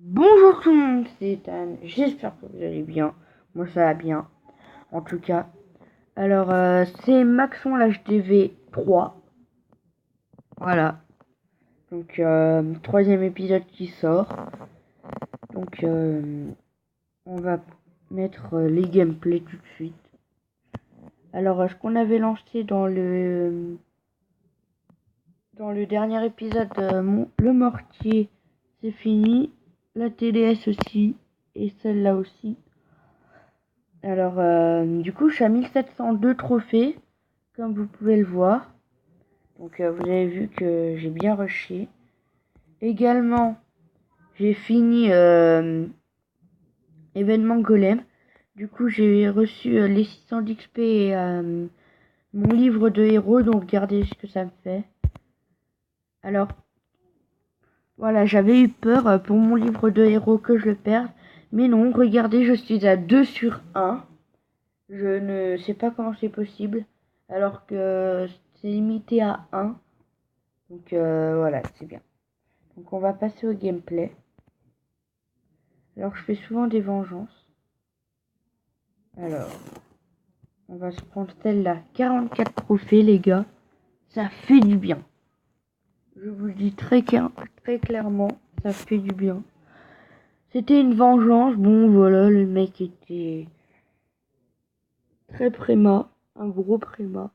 Bonjour tout le monde, c'est Ethan, j'espère que vous allez bien. Moi ça va bien, en tout cas. Alors c'est Maxon l'HDV 3. Voilà, donc troisième épisode qui sort. Donc on va mettre les gameplays tout de suite. Alors ce qu'on avait lancé dans le dernier épisode, le mortier, c'est fini. La TDS aussi, et celle-là aussi. Alors, du coup, je suis à 1702 trophées, comme vous pouvez le voir. Donc, vous avez vu que j'ai bien rushé. Également, j'ai fini événement golem. Du coup, j'ai reçu les 600 d'XP et mon livre de héros. Donc, regardez ce que ça me fait. Alors, voilà, j'avais eu peur pour mon livre de héros que je le perde. Mais non, regardez, je suis à 2 sur 1. Je ne sais pas comment c'est possible, alors que c'est limité à 1. Donc voilà, c'est bien. Donc on va passer au gameplay. Alors je fais souvent des vengeances. Alors, on va se prendre celle-là. 44 trophées, les gars. Ça fait du bien. Je vous le dis très clairement, ça fait du bien. C'était une vengeance. Bon, voilà, le mec était très préma. Un gros préma.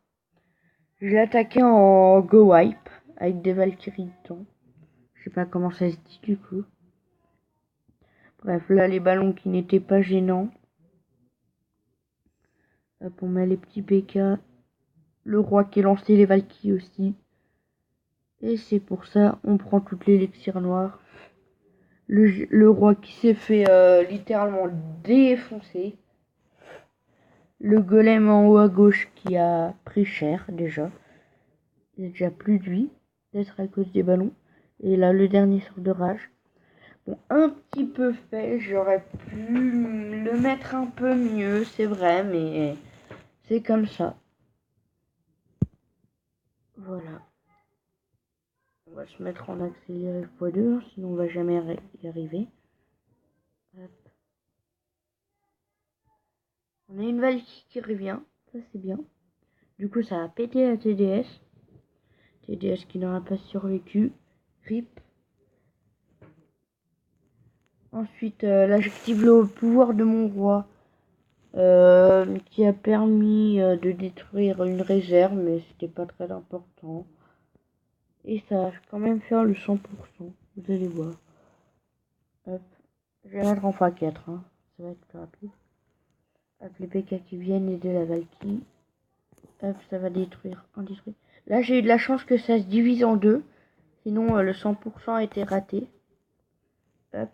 J'ai attaqué en go wipe avec des Valkyries dedans. Je sais pas comment ça se dit du coup. Bref, là les ballons qui n'étaient pas gênants. Hop, on met les petits PK. Le roi qui lancé les Valkyries aussi. Et c'est pour ça on prend toutes les élixirs noirs. Le roi qui s'est fait littéralement défoncer. Le golem en haut à gauche qui a pris cher déjà. Il n'y a déjà plus de vie. Peut-être à cause des ballons. Et là le dernier sort de rage. Bon, un petit peu fait, j'aurais pu le mettre un peu mieux, c'est vrai, mais c'est comme ça. Voilà. On va se mettre en accéléré x2, sinon on va jamais y arriver. Hop. On a une Valkyrie qui revient, ça c'est bien. Du coup, ça a pété la TDS. TDS qui n'aura pas survécu. RIP. Ensuite, là j'active le pouvoir de mon roi. Qui a permis de détruire une réserve, mais c'était pas très important. Et ça va quand même faire le 100%. Vous allez voir. Hop. Je vais mettre en x4. Hein. Ça va être plus rapide. Hop, les PK qui viennent aider la Valkyrie. Hop, ça va détruire. Un détruit. Là, j'ai eu de la chance que ça se divise en deux. Sinon, le 100% a été raté. Hop.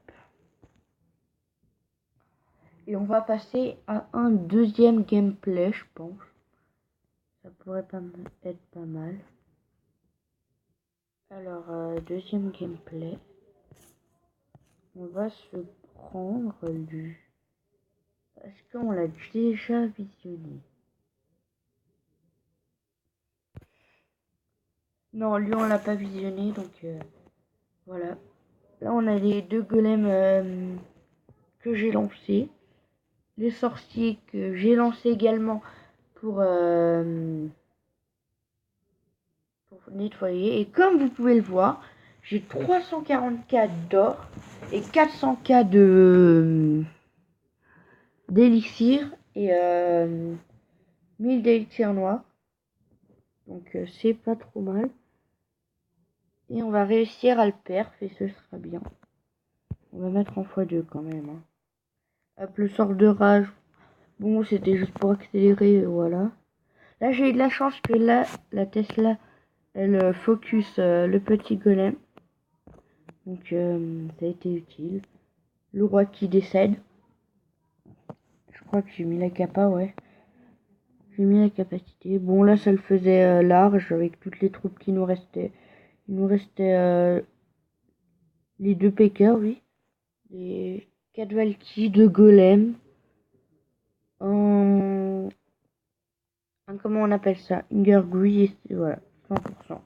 Et on va passer à un deuxième gameplay, je pense. Ça pourrait pas être pas mal. Alors, deuxième gameplay. On va se prendre du... Est-ce qu'on l'a déjà visionné? Non, lui on l'a pas visionné, donc voilà. Là on a les deux golems que j'ai lancés. Les sorciers que j'ai lancés également pour nettoyer. Et comme vous pouvez le voir, j'ai 344 d'or et 400k d'élixir et 1000 d'élixir noir. Donc c'est pas trop mal. Et on va réussir à le perf et ce sera bien. On va mettre en x2 quand même. Hein. Hop, le sort de rage. Bon, c'était juste pour accélérer, voilà. Là, j'ai eu de la chance que là, la Tesla, elle focus le petit golem. Donc, ça a été utile. Le roi qui décède. Je crois que j'ai mis la capa, ouais. J'ai mis la capacité. Bon, là, ça le faisait large avec toutes les troupes qui nous restaient. Il nous restait les deux Packers, oui. Les 4 Valkyries, 2 golems. Comment on appelle ça? Une gargouille, et voilà, 100%.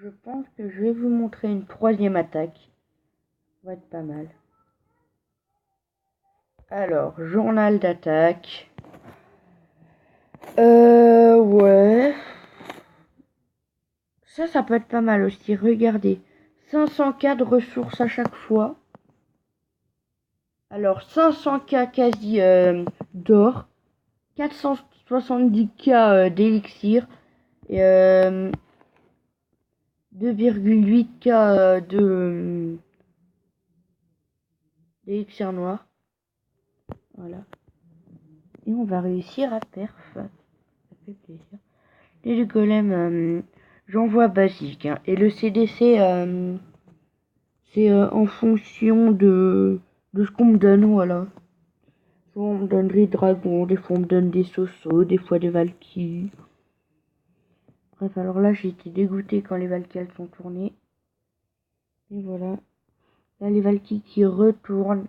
Je pense que je vais vous montrer une troisième attaque. Ça va être pas mal. Alors, journal d'attaque. Ouais. Ça peut être pas mal aussi. Regardez. 500K de ressources à chaque fois. Alors, 500K quasi d'or. 470K d'élixir. Et 2,8K d'élixir noir. Voilà. Et on va réussir à perf. Ça fait plaisir. Et le golem, j'envoie basique. Hein. Et le CDC, c'est en fonction de ce qu'on me donne, voilà. Soit on me donne des dragons, des fois on me donne des Sosos, des fois des Valkyries. Bref, alors là j'ai été dégoûtée quand les Valkyries sont tournées. Et voilà. Là les Valkyries qui retournent.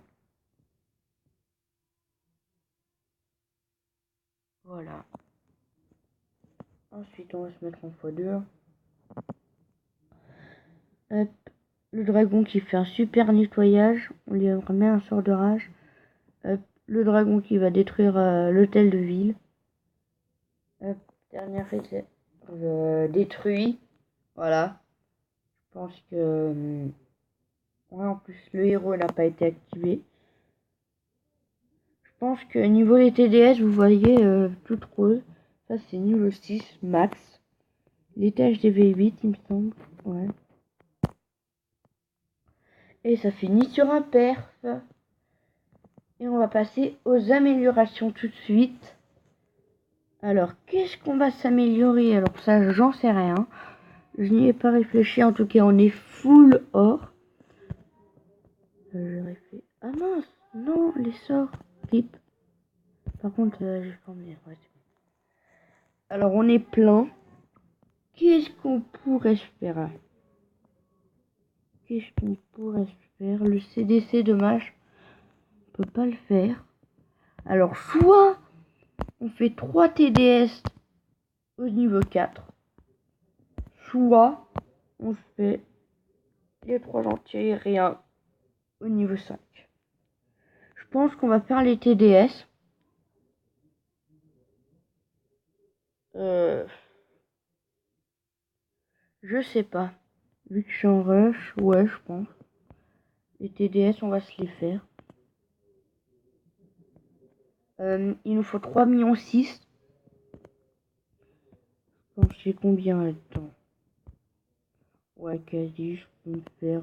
Voilà. Ensuite on va se mettre en x2. Hop. Le dragon qui fait un super nettoyage. On lui remet un sort de rage. Hop. Le dragon qui va détruire l'hôtel de ville. Hop. Dernière réserve détruit. Voilà. Je pense que... ouais, en plus, le héros n'a pas été activé. Je pense que niveau les TDS, vous voyez toute rose. Ça, c'est niveau 6, max. L'étage des V8, il me semble. Ouais. Et ça finit sur un perf. Et on va passer aux améliorations tout de suite. Alors, qu'est-ce qu'on va s'améliorer? Alors ça, j'en sais rien. Je n'y ai pas réfléchi. En tout cas, on est full or. Ah mince, non, les sorts. Rip. Par contre, j'ai formé. Ouais. Alors, on est plein. Qu'est-ce qu'on pourrait faire? Qu'est-ce qu'on pourrait faire? Le CDC, dommage. On peut pas le faire. Alors, soit on fait 3 TDS au niveau 4. Soit on fait les 3 entiers et rien au niveau 5. Je pense qu'on va faire les TDS. Je sais pas. Vu que je suis en rush, ouais, je pense. Les TDS, on va se les faire. Il nous faut 3,6 millions. Je pense que c'est combien là-dedans? Ouais, quasi, je peux me faire...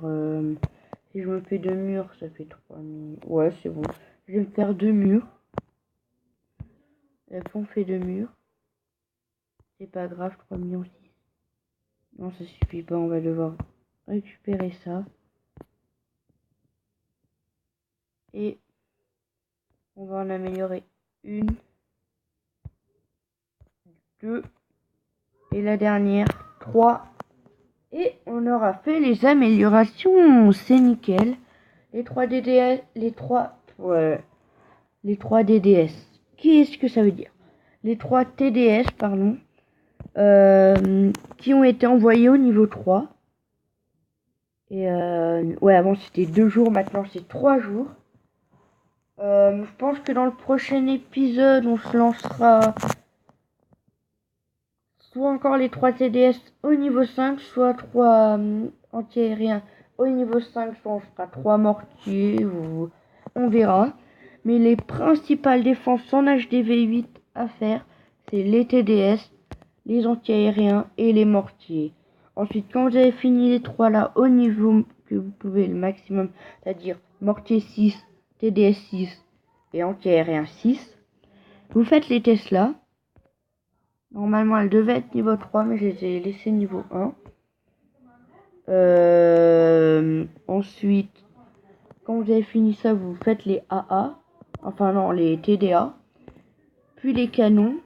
si je me fais 2 murs, ça fait 3 millions. Ouais, c'est bon. Je vais me faire 2 murs. Et après, on fait 2 murs. C'est pas grave, 3,6 millions. Non, ça suffit pas, on va devoir récupérer ça. Et on va en améliorer une, 2, et la dernière, 3. Et on aura fait les améliorations, c'est nickel. Les 3 DDS, les 3 DDS. Qu'est-ce que ça veut dire? Les 3 TDS, pardon, qui ont été envoyés au niveau 3. Et ouais, avant c'était 2 jours, maintenant c'est 3 jours. Je pense que dans le prochain épisode, on se lancera soit encore les 3 TDS au niveau 5, soit 3 anti-aériens au niveau 5, soit on fera 3 mortiers, ou on verra. Mais les principales défenses en HDV8 à faire, c'est les TDS, les anti-aériens et les mortiers. Ensuite, quand vous avez fini les 3 là au niveau que vous pouvez le maximum, c'est-à-dire mortier 6, TDS 6 et anti-aérien 6, vous faites les tests là. Normalement, elle devait être niveau 3, mais je les ai laissées niveau 1. Ensuite, quand vous avez fini ça, vous faites les AA. Enfin non, les TDA. Puis les canons.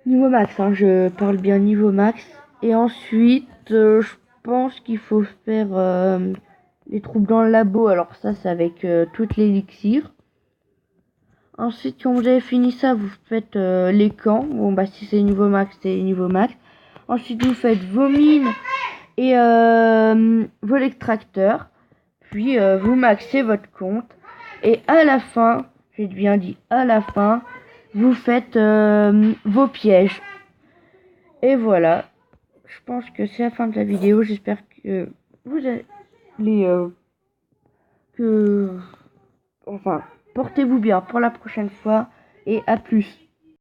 Niveau max, hein, je parle bien niveau max. Et ensuite, je pense qu'il faut faire les troupes dans le labo. Alors ça, c'est avec toutes les élixirs. Ensuite, quand vous avez fini ça, vous faites les camps. Bon, bah si c'est niveau max, c'est niveau max. Ensuite, vous faites vos mines et vos extracteurs. Puis, vous maxez votre compte. Et à la fin, j'ai bien dit à la fin, vous faites vos pièges. Et voilà. Je pense que c'est la fin de la vidéo. J'espère que vous allez... Enfin, portez-vous bien pour la prochaine fois. Et à plus.